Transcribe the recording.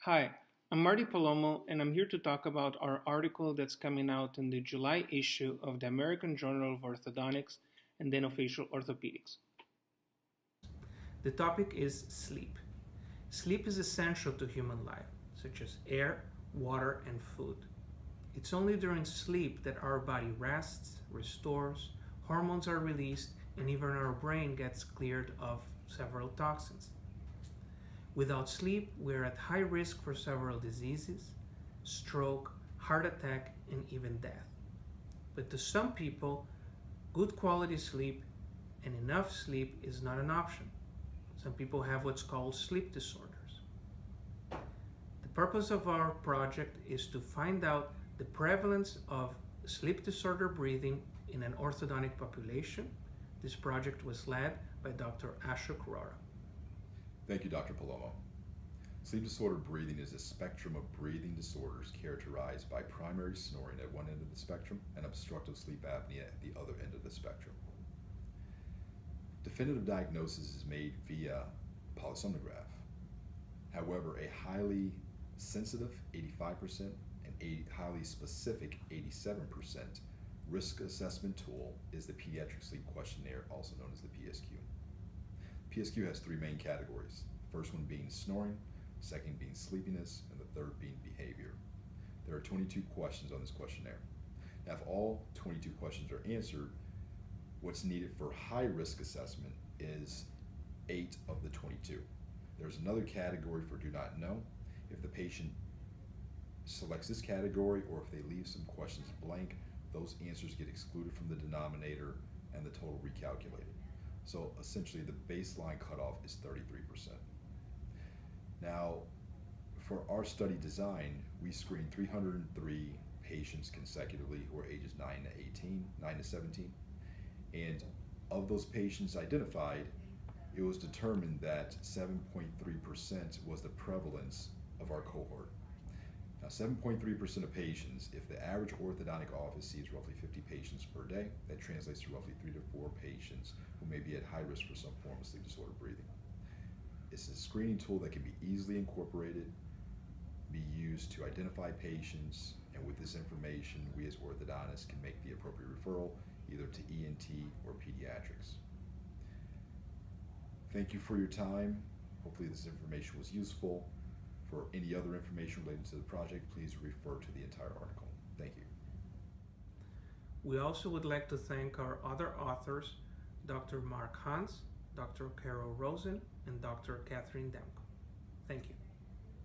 Hi, I'm Marty Palomo, and I'm here to talk about our article that's coming out in the July issue of the American Journal of Orthodontics and Dentofacial Orthopedics. The topic is sleep. Sleep is essential to human life, such as air, water, and food. It's only during sleep that our body rests, restores, hormones are released, and even our brain gets cleared of several toxins. Without sleep, we're at high risk for several diseases, stroke, heart attack, and even death. But to some people, good quality sleep and enough sleep is not an option. Some people have what's called sleep disorders. The purpose of our project is to find out the prevalence of sleep disorder breathing in an orthodontic population. This project was led by Dr. Ashok Rohra. Thank you, Dr. Palomo. Sleep disordered breathing is a spectrum of breathing disorders characterized by primary snoring at one end of the spectrum and obstructive sleep apnea at the other end of the spectrum. Definitive diagnosis is made via polysomnograph. However, a highly sensitive 85% and a highly specific 87% risk assessment tool is the Pediatric Sleep Questionnaire, also known as the PSQ. PSQ has three main categories, the first one being snoring, second being sleepiness, and the third being behavior. There are 22 questions on this questionnaire. Now, if all 22 questions are answered, what's needed for high risk assessment is 8 of the 22. There's another category for do not know. If the patient selects this category or if they leave some questions blank, those answers get excluded from the denominator and the total recalculated. So essentially the baseline cutoff is 33%. Now, for our study design, we screened 303 patients consecutively who are ages 9 to 17. And of those patients identified, it was determined that 7.3% was the prevalence of our cohort. Now, 7.3% of patients, if the average orthodontic office sees roughly 50 patients per day, that translates to roughly 3 to 4 patients who may be at high risk for some form of sleep disorder breathing. It's a screening tool that can be easily incorporated, be used to identify patients, and with this information, we as orthodontists can make the appropriate referral either to ENT or pediatrics. Thank you for your time. Hopefully this information was useful. For any other information related to the project, please refer to the entire article. Thank you. We also would like to thank our other authors, Dr. Mark Hans, Dr. Carol Rosen, and Dr. Catherine Demko. Thank you.